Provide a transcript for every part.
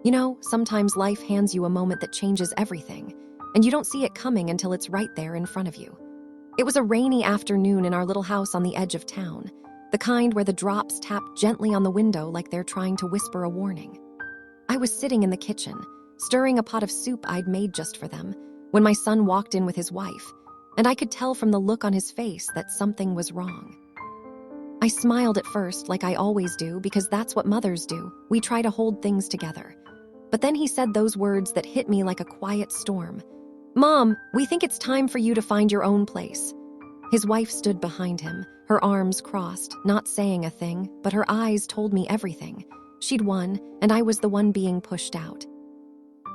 You know, sometimes life hands you a moment that changes everything, and you don't see it coming until it's right there in front of you. It was a rainy afternoon in our little house on the edge of town, the kind where the drops tap gently on the window like they're trying to whisper a warning. I was sitting in the kitchen, stirring a pot of soup I'd made just for them, when my son walked in with his wife, and I could tell from the look on his face that something was wrong. I smiled at first, like I always do, because that's what mothers do. We try to hold things together. But then he said those words that hit me like a quiet storm. "Mom, we think it's time for you to find your own place." His wife stood behind him, her arms crossed, not saying a thing, but her eyes told me everything. She'd won, and I was the one being pushed out.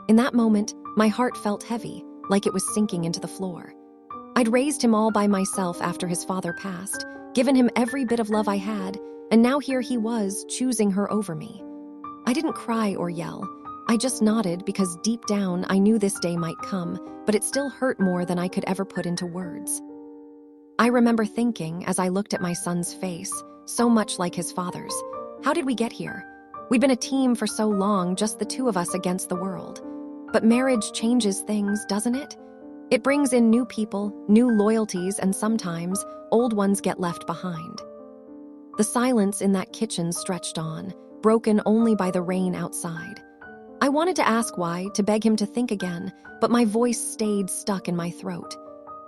In that moment, my heart felt heavy, like it was sinking into the floor. I'd raised him all by myself after his father passed, given him every bit of love I had, and now here he was, choosing her over me. I didn't cry or yell. I just nodded because deep down I knew this day might come, but it still hurt more than I could ever put into words. I remember thinking, as I looked at my son's face, so much like his father's, how did we get here? We'd been a team for so long, just the two of us against the world. But marriage changes things, doesn't it? It brings in new people, new loyalties, and sometimes old ones get left behind. The silence in that kitchen stretched on, broken only by the rain outside. I wanted to ask why, to beg him to think again, but my voice stayed stuck in my throat.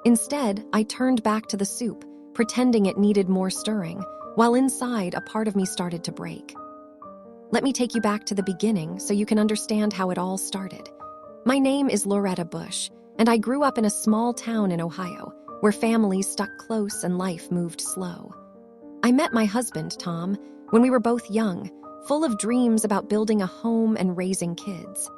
Instead, I turned back to the soup, pretending it needed more stirring, while inside a part of me started to break. Let me take you back to the beginning so you can understand how it all started. My name is Loretta Bush, and I grew up in a small town in Ohio, where families stuck close and life moved slow. I met my husband, Tom, when we were both young, full of dreams about building a home and raising kids.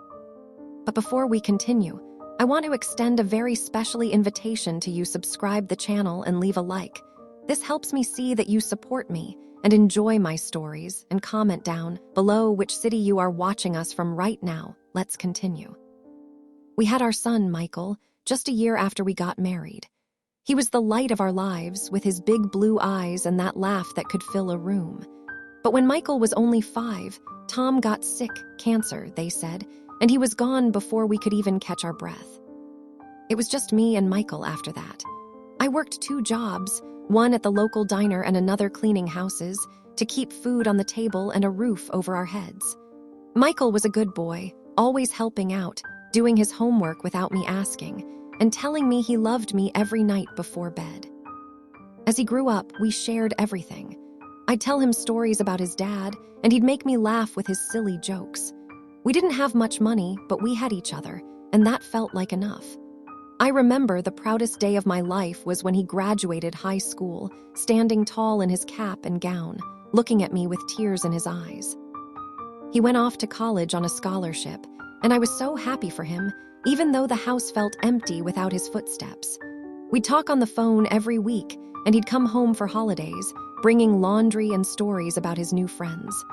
But before we continue, I want to extend a very specially invitation to you. Subscribe the channel and leave a like. This helps me see that you support me and enjoy my stories, and comment down below which city you are watching us from right now. Let's continue. We had our son, Michael, just a year after we got married. He was the light of our lives, with his big blue eyes and that laugh that could fill a room. But when Michael was only 5, Tom got sick, cancer, they said, and he was gone before we could even catch our breath. It was just me and Michael after that. I worked 2 jobs, one at the local diner and another cleaning houses, to keep food on the table and a roof over our heads. Michael was a good boy, always helping out, doing his homework without me asking, and telling me he loved me every night before bed. As he grew up, we shared everything. I'd tell him stories about his dad, and he'd make me laugh with his silly jokes. We didn't have much money, but we had each other, and that felt like enough. I remember the proudest day of my life was when he graduated high school, standing tall in his cap and gown, looking at me with tears in his eyes. He went off to college on a scholarship, and I was so happy for him, even though the house felt empty without his footsteps. We'd talk on the phone every week, and he'd come home for holidays, bringing laundry and stories about his new friends.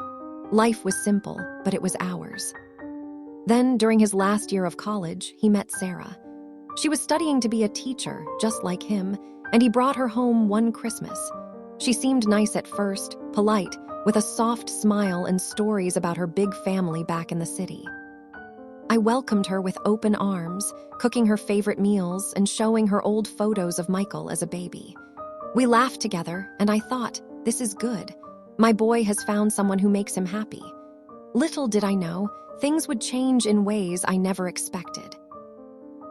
Life was simple, but it was ours. Then, during his last year of college, he met Sarah. She was studying to be a teacher, just like him, and he brought her home one Christmas. She seemed nice at first, polite, with a soft smile and stories about her big family back in the city. I welcomed her with open arms, cooking her favorite meals and showing her old photos of Michael as a baby. We laughed together, and I thought, this is good. My boy has found someone who makes him happy. Little did I know, things would change in ways I never expected.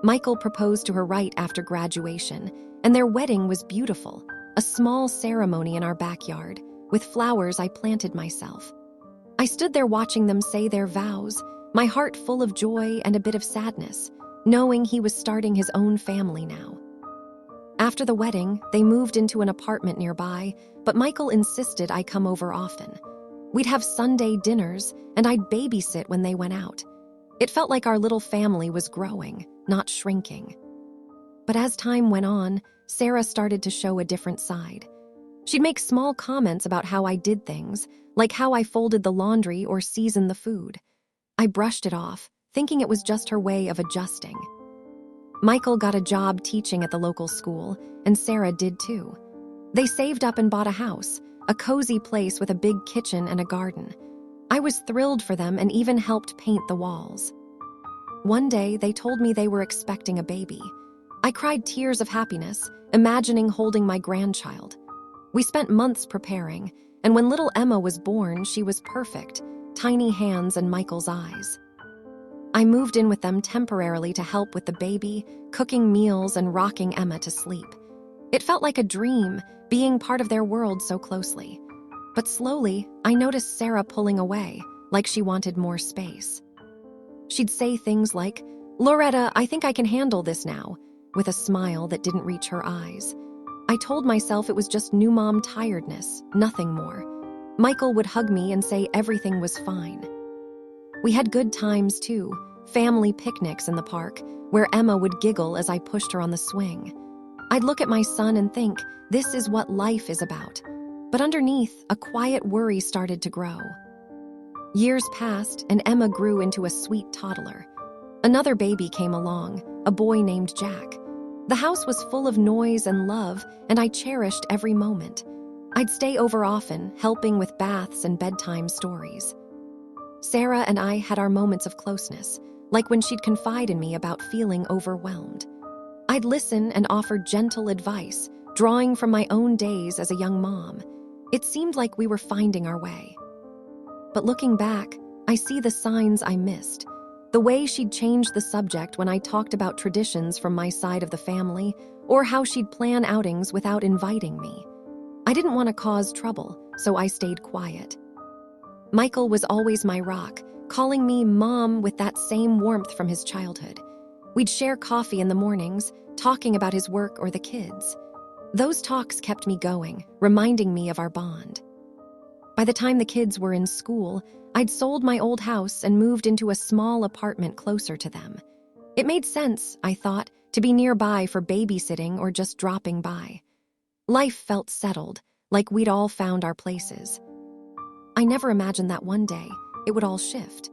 Michael proposed to her right after graduation, and their wedding was beautiful, a small ceremony in our backyard, with flowers I planted myself. I stood there watching them say their vows, my heart full of joy and a bit of sadness, knowing he was starting his own family now. After the wedding, they moved into an apartment nearby, but Michael insisted I come over often. We'd have Sunday dinners, and I'd babysit when they went out. It felt like our little family was growing, not shrinking. But as time went on, Sarah started to show a different side. She'd make small comments about how I did things, like how I folded the laundry or seasoned the food. I brushed it off, thinking it was just her way of adjusting. Michael got a job teaching at the local school, and Sarah did too. They saved up and bought a house, a cozy place with a big kitchen and a garden. I was thrilled for them and even helped paint the walls. One day, they told me they were expecting a baby. I cried tears of happiness, imagining holding my grandchild. We spent months preparing, and when little Emma was born, she was perfect, tiny hands and Michael's eyes. I moved in with them temporarily to help with the baby, cooking meals and rocking Emma to sleep. It felt like a dream, being part of their world so closely. But slowly, I noticed Sarah pulling away, like she wanted more space. She'd say things like, "Loretta, I think I can handle this now," with a smile that didn't reach her eyes. I told myself it was just new mom tiredness, nothing more. Michael would hug me and say everything was fine. We had good times too, family picnics in the park, where Emma would giggle as I pushed her on the swing. I'd look at my son and think, this is what life is about. But underneath, a quiet worry started to grow. Years passed, and Emma grew into a sweet toddler. Another baby came along, a boy named Jack. The house was full of noise and love, and I cherished every moment. I'd stay over often, helping with baths and bedtime stories. Sarah and I had our moments of closeness, like when she'd confide in me about feeling overwhelmed. I'd listen and offer gentle advice, drawing from my own days as a young mom. It seemed like we were finding our way. But looking back, I see the signs I missed. The way she'd change the subject when I talked about traditions from my side of the family, or how she'd plan outings without inviting me. I didn't want to cause trouble, so I stayed quiet. Michael was always my rock, calling me Mom with that same warmth from his childhood. We'd share coffee in the mornings, talking about his work or the kids. Those talks kept me going, reminding me of our bond. By the time the kids were in school, I'd sold my old house and moved into a small apartment closer to them. It made sense, I thought, to be nearby for babysitting or just dropping by. Life felt settled, like we'd all found our places. I never imagined that one day it would all shift.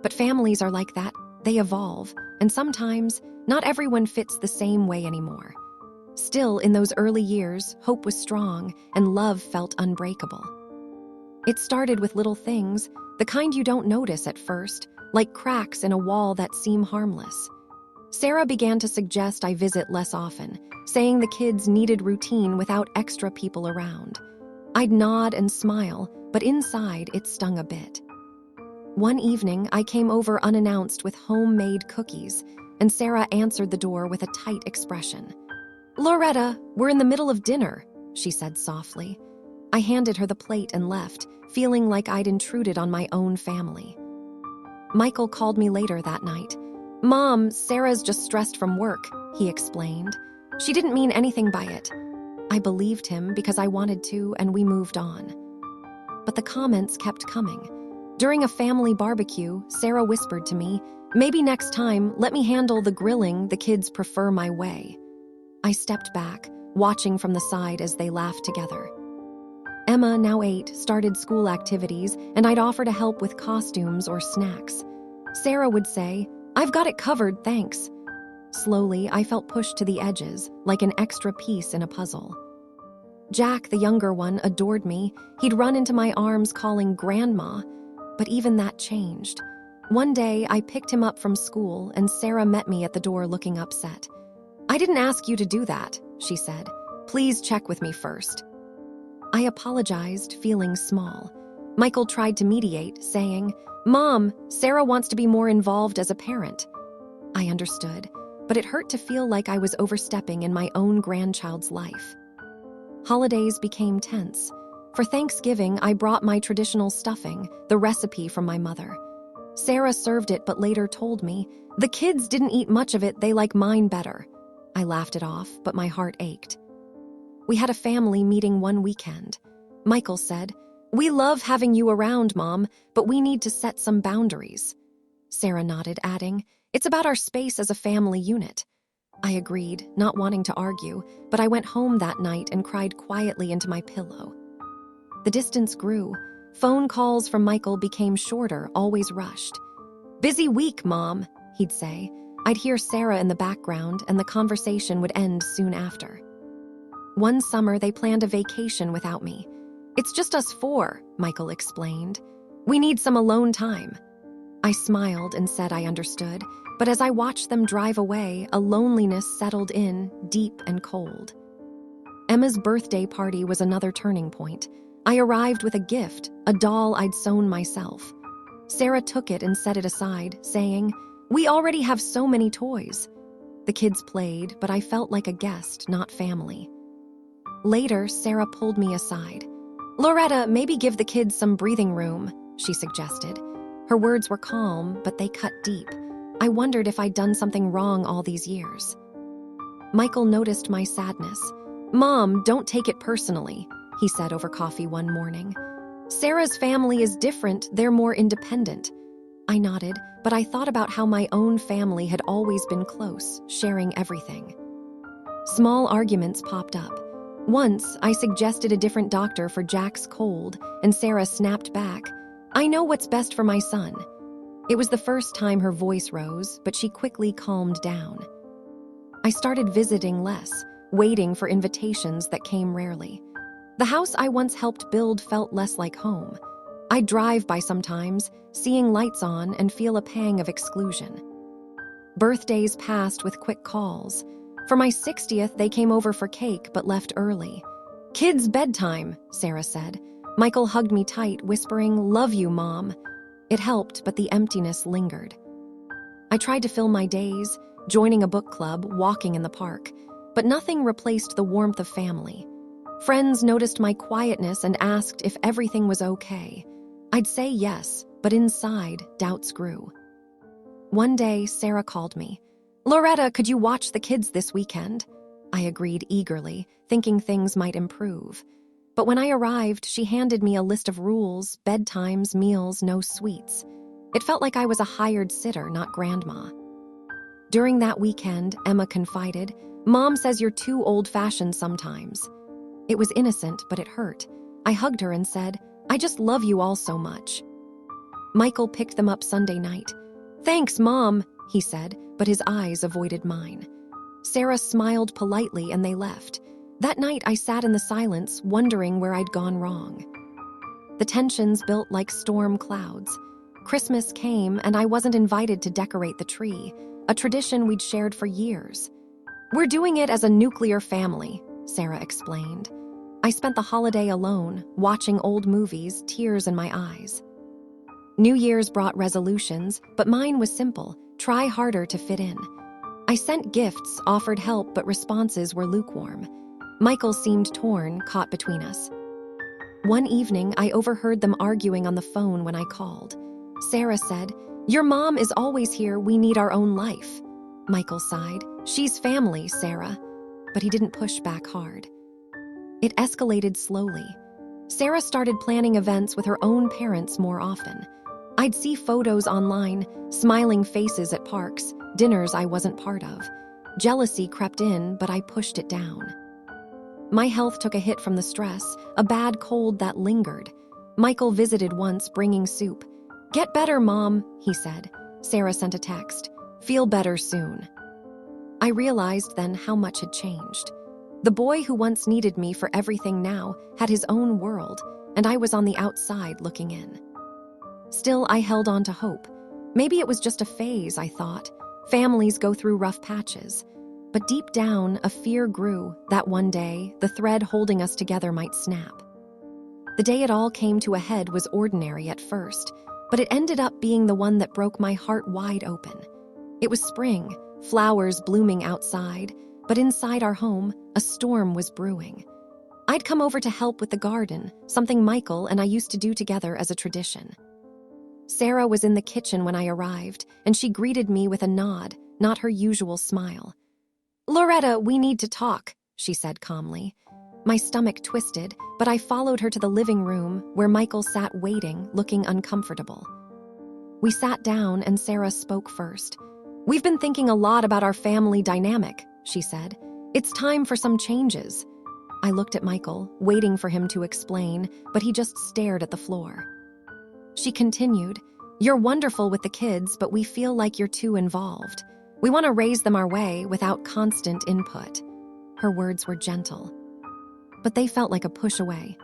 But families are like that, they evolve, and sometimes not everyone fits the same way anymore. Still, in those early years, hope was strong and love felt unbreakable. It started with little things, the kind you don't notice at first, like cracks in a wall that seem harmless. Sarah began to suggest I visit less often, saying the kids needed routine without extra people around. I'd nod and smile, but inside it stung a bit. One evening, I came over unannounced with homemade cookies, and Sarah answered the door with a tight expression. "Loretta, we're in the middle of dinner," she said softly. I handed her the plate and left, feeling like I'd intruded on my own family. Michael called me later that night. "Mom, Sarah's just stressed from work," he explained. "She didn't mean anything by it." I believed him because I wanted to, and we moved on. But the comments kept coming. During a family barbecue, Sarah whispered to me, "Maybe next time, let me handle the grilling, the kids prefer my way." I stepped back, watching from the side as they laughed together. Emma, now 8, started school activities, and I'd offer to help with costumes or snacks. Sarah would say, "I've got it covered, thanks." Slowly, I felt pushed to the edges, like an extra piece in a puzzle. Jack, the younger one, adored me. He'd run into my arms calling Grandma, but even that changed. One day, I picked him up from school, and Sarah met me at the door looking upset. "I didn't ask you to do that," she said. "Please check with me first." I apologized, feeling small. Michael tried to mediate, saying, "Mom, Sarah wants to be more involved as a parent." I understood, but it hurt to feel like I was overstepping in my own grandchild's life. Holidays became tense. For Thanksgiving, I brought my traditional stuffing, the recipe from my mother. Sarah served it but later told me, "The kids didn't eat much of it, they like mine better." I laughed it off, but my heart ached. We had a family meeting one weekend. Michael said, "We love having you around, Mom, but we need to set some boundaries." Sarah nodded, adding, "It's about our space as a family unit." I agreed, not wanting to argue, but I went home that night and cried quietly into my pillow. The distance grew. Phone calls from Michael became shorter, always rushed. "Busy week, Mom," he'd say. I'd hear Sarah in the background, and the conversation would end soon after. One summer, they planned a vacation without me. "It's just us 4, Michael explained. We need some alone time." I smiled and said I understood, but as I watched them drive away, a loneliness settled in, deep and cold. Emma's birthday party was another turning point. I arrived with a gift, a doll I'd sewn myself. Sarah took it and set it aside, saying, "We already have so many toys." The kids played, but I felt like a guest, not family. Later, Sarah pulled me aside. "Loretta, maybe give the kids some breathing room," she suggested. Her words were calm, but they cut deep. I wondered if I'd done something wrong all these years. Michael noticed my sadness. "Mom, don't take it personally," he said over coffee one morning. "Sarah's family is different, they're more independent." I nodded, but I thought about how my own family had always been close, sharing everything. Small arguments popped up. Once, I suggested a different doctor for Jack's cold, and Sarah snapped back, "I know what's best for my son." It was the first time her voice rose, but she quickly calmed down. I started visiting less, waiting for invitations that came rarely. The house I once helped build felt less like home. I'd drive by sometimes, seeing lights on and feel a pang of exclusion. Birthdays passed with quick calls. For my 60th, they came over for cake but left early. "Kids' bedtime," Sarah said. Michael hugged me tight, whispering, "Love you, Mom." It helped, but the emptiness lingered. I tried to fill my days, joining a book club, walking in the park, but nothing replaced the warmth of family. Friends noticed my quietness and asked if everything was okay. I'd say yes, but inside, doubts grew. One day, Sarah called me. "Loretta, could you watch the kids this weekend?" I agreed eagerly, thinking things might improve. But when I arrived, she handed me a list of rules, bedtimes, meals, no sweets. It felt like I was a hired sitter, not grandma. During that weekend, Emma confided, "Mom says you're too old-fashioned sometimes." It was innocent, but it hurt. I hugged her and said, "I just love you all so much." Michael picked them up Sunday night. "Thanks, Mom," he said, but his eyes avoided mine. Sarah smiled politely and they left. That night I sat in the silence, wondering where I'd gone wrong. The tensions built like storm clouds. Christmas came and I wasn't invited to decorate the tree, a tradition we'd shared for years. "We're doing it as a nuclear family," Sarah explained. I spent the holiday alone, watching old movies, tears in my eyes. New Year's brought resolutions, but mine was simple: try harder to fit in. I sent gifts, offered help, but responses were lukewarm. Michael seemed torn, caught between us. One evening, I overheard them arguing on the phone when I called. Sarah said, "Your mom is always here, we need our own life." Michael sighed, "She's family, Sarah." But he didn't push back hard. It escalated slowly. Sarah started planning events with her own parents more often. I'd see photos online, smiling faces at parks, dinners I wasn't part of. Jealousy crept in, but I pushed it down. My health took a hit from the stress, a bad cold that lingered. Michael visited once, bringing soup. "Get better, Mom," he said. Sarah sent a text, "Feel better soon." I realized then how much had changed. The boy who once needed me for everything now had his own world, and I was on the outside looking in. Still, I held on to hope. Maybe it was just a phase, I thought. Families go through rough patches. But deep down, a fear grew that one day, the thread holding us together might snap. The day it all came to a head was ordinary at first, but it ended up being the one that broke my heart wide open. It was spring, flowers blooming outside, but inside our home, a storm was brewing. I'd come over to help with the garden, something Michael and I used to do together as a tradition. Sarah was in the kitchen when I arrived, and she greeted me with a nod, not her usual smile. "Loretta, we need to talk," she said calmly. My stomach twisted, but I followed her to the living room where Michael sat waiting, looking uncomfortable. We sat down and Sarah spoke first. "We've been thinking a lot about our family dynamic," she said. "It's time for some changes." I looked at Michael, waiting for him to explain, but he just stared at the floor. She continued, "You're wonderful with the kids, but we feel like you're too involved. We want to raise them our way without constant input." Her words were gentle, but they felt like a push away.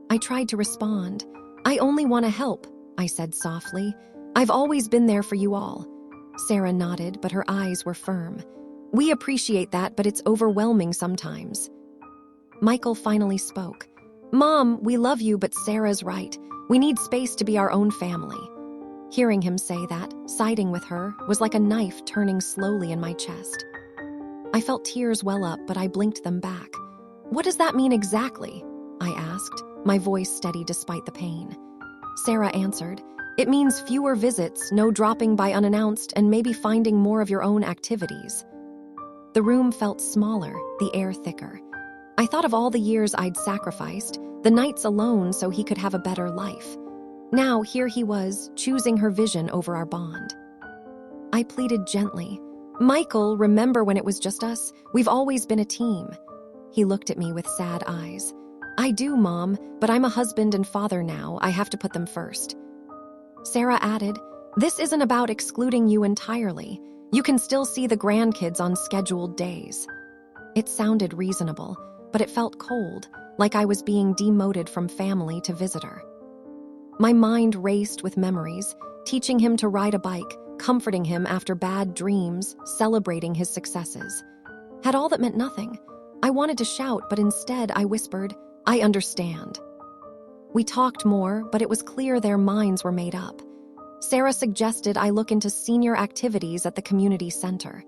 I tried to respond. "I only want to help, I said softly. "I've always been there for you all." Sarah nodded, but her eyes were firm. "We appreciate that, but it's overwhelming sometimes." Michael finally spoke. "Mom, we love you, but Sarah's right. We need space to be our own family." Hearing him say that, siding with her, was like a knife turning slowly in my chest. I felt tears well up, but I blinked them back. "What does that mean exactly?" I asked, my voice steady despite the pain. Sarah answered, "It means fewer visits, no dropping by unannounced, and maybe finding more of your own activities." The room felt smaller, the air thicker. I thought of all the years I'd sacrificed, the nights alone so he could have a better life. Now here he was, choosing her vision over our bond. I pleaded gently, "Michael, remember when it was just us? We've always been a team." He looked at me with sad eyes. "I do, Mom, but I'm a husband and father now. I have to put them first." Sarah added, "This isn't about excluding you entirely. You can still see the grandkids on scheduled days." It sounded reasonable, but it felt cold, like I was being demoted from family to visitor. My mind raced with memories, teaching him to ride a bike, comforting him after bad dreams, celebrating his successes. Had all that meant nothing? I wanted to shout, but instead I whispered, "I understand." We talked more, but it was clear their minds were made up. Sarah suggested I look into senior activities at the community center.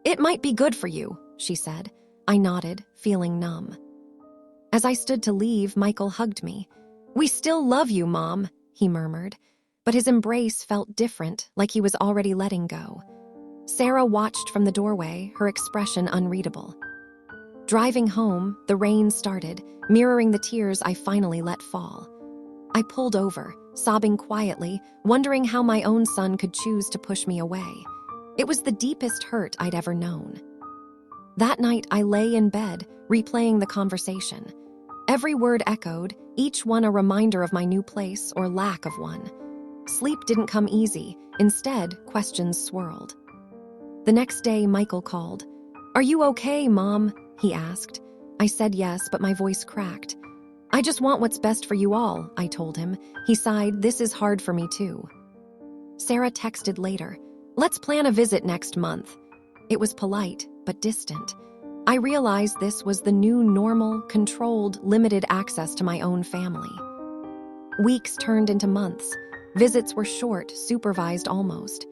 "It might be good for you," she said. I nodded, feeling numb. As I stood to leave, Michael hugged me. "We still love you, Mom," he murmured, but his embrace felt different, like he was already letting go. Sarah watched from the doorway, her expression unreadable. Driving home, the rain started, mirroring the tears I finally let fall. I pulled over, sobbing quietly, wondering how my own son could choose to push me away. It was the deepest hurt I'd ever known. That night, I lay in bed, replaying the conversation. Every word echoed, each one a reminder of my new place or lack of one. Sleep didn't come easy. Instead, questions swirled. The next day, Michael called. "Are you okay, Mom?" he asked. I said yes, but my voice cracked. "I just want what's best for you all," I told him. He sighed, "This is hard for me too." Sarah texted later, "Let's plan a visit next month." It was polite, but distant. I realized this was the new normal, controlled, limited access to my own family. Weeks turned into months. Visits were short, supervised almost.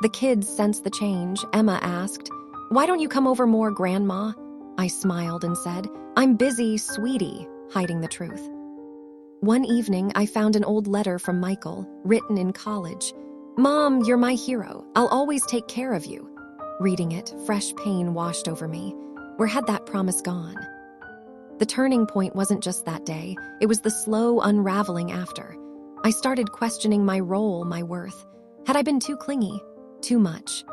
The kids sensed the change. Emma asked, "Why don't you come over more, Grandma?" I smiled and said, "I'm busy, sweetie," hiding the truth. One evening, I found an old letter from Michael, written in college. "Mom, you're my hero. I'll always take care of you." Reading it, fresh pain washed over me. Where had that promise gone? The turning point wasn't just that day. It was the slow unraveling after. I started questioning my role, my worth. Had I been too clingy? Too much?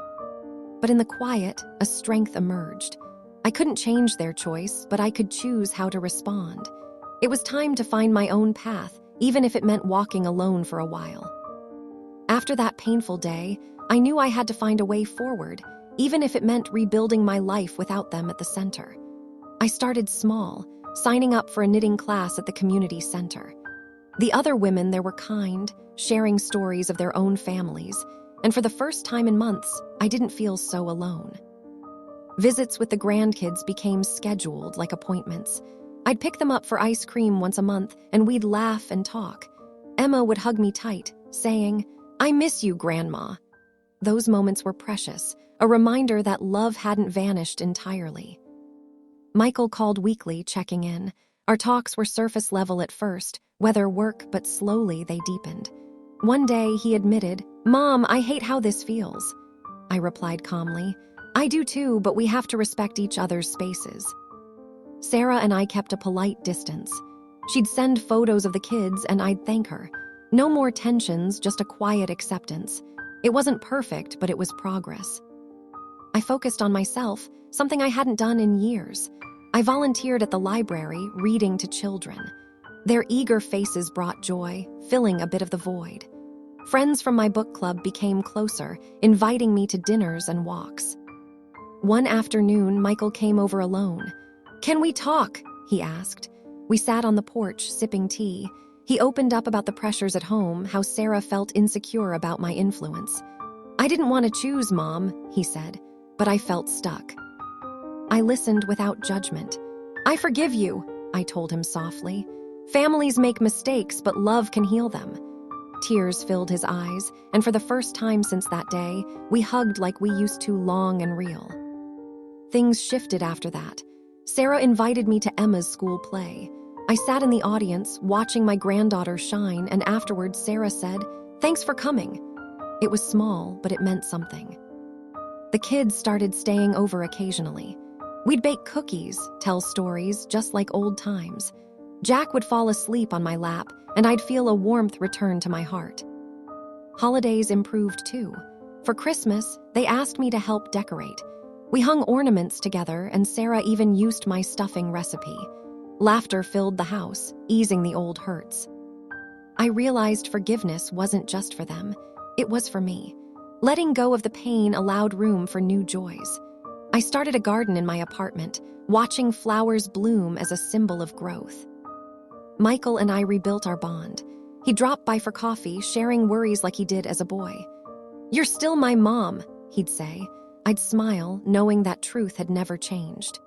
But in the quiet, a strength emerged. I couldn't change their choice, but I could choose how to respond. It was time to find my own path, even if it meant walking alone for a while. After that painful day, I knew I had to find a way forward, even if it meant rebuilding my life without them at the center. I started small, signing up for a knitting class at the community center. The other women there were kind, sharing stories of their own families, and for the first time in months, I didn't feel so alone. Visits with the grandkids became scheduled like appointments. I'd pick them up for ice cream once a month, and we'd laugh and talk. Emma would hug me tight, saying, "I miss you, Grandma." Those moments were precious, a reminder that love hadn't vanished entirely. Michael called weekly, checking in. Our talks were surface level at first, whether work, but slowly they deepened. One day, he admitted, "Mom, I hate how this feels." I replied calmly, "I do too, but we have to respect each other's spaces." Sarah and I kept a polite distance. She'd send photos of the kids and I'd thank her. No more tensions, just a quiet acceptance. It wasn't perfect, but it was progress. I focused on myself, something I hadn't done in years. I volunteered at the library, reading to children. Their eager faces brought joy, filling a bit of the void. Friends from my book club became closer, inviting me to dinners and walks. One afternoon, Michael came over alone. "Can we talk?" he asked. We sat on the porch, sipping tea. He opened up about the pressures at home, how Sarah felt insecure about my influence. "I didn't want to choose, Mom," he said, "but I felt stuck." I listened without judgment. "I forgive you," I told him softly. "Families make mistakes, but love can heal them." Tears filled his eyes, and for the first time since that day, we hugged like we used to, long and real. Things shifted after that. Sarah invited me to Emma's school play. I sat in the audience, watching my granddaughter shine, and afterwards Sarah said, "Thanks for coming." It was small, but it meant something. The kids started staying over occasionally. We'd bake cookies, tell stories, just like old times. Jack would fall asleep on my lap, and I'd feel a warmth return to my heart. Holidays improved too. For Christmas, they asked me to help decorate. We hung ornaments together, and Sarah even used my stuffing recipe. Laughter filled the house, easing the old hurts. I realized forgiveness wasn't just for them, it was for me. Letting go of the pain allowed room for new joys. I started a garden in my apartment, watching flowers bloom as a symbol of growth. Michael and I rebuilt our bond. He dropped by for coffee, sharing worries like he did as a boy. "You're still my mom," he'd say. I'd smile, knowing that truth had never changed.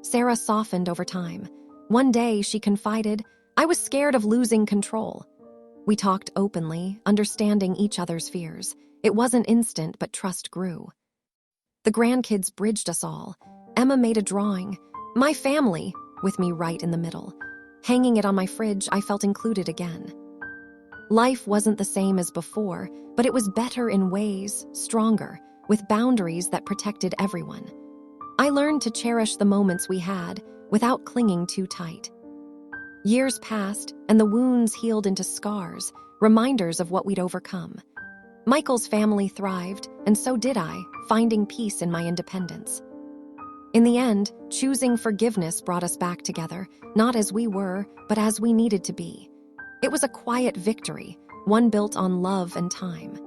Sarah softened over time. One day, she confided, "I was scared of losing control." We talked openly, understanding each other's fears. It wasn't instant, but trust grew. The grandkids bridged us all. Emma made a drawing, "My family," with me right in the middle. Hanging it on my fridge, I felt included again. Life wasn't the same as before, but it was better in ways, stronger, with boundaries that protected everyone. I learned to cherish the moments we had without clinging too tight. Years passed, and the wounds healed into scars, reminders of what we'd overcome. Michael's family thrived, and so did I, finding peace in my independence. In the end, choosing forgiveness brought us back together, not as we were, but as we needed to be. It was a quiet victory, one built on love and time.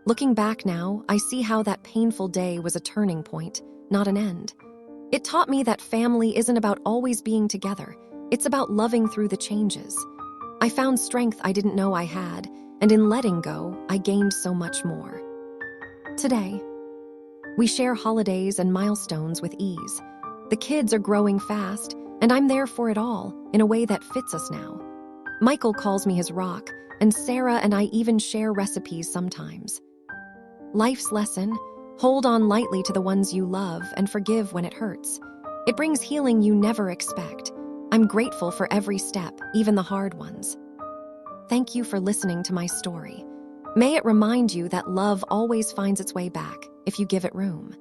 Looking back now, I see how that painful day was a turning point, not an end. It taught me that family isn't about always being together. It's about loving through the changes. I found strength I didn't know I had, and in letting go, I gained so much more. Today, we share holidays and milestones with ease. The kids are growing fast, and I'm there for it all, in a way that fits us now. Michael calls me his rock, and Sarah and I even share recipes sometimes. Life's lesson: hold on lightly to the ones you love and forgive when it hurts. It brings healing you never expect. I'm grateful for every step, even the hard ones. Thank you for listening to my story. May it remind you that love always finds its way back if you give it room.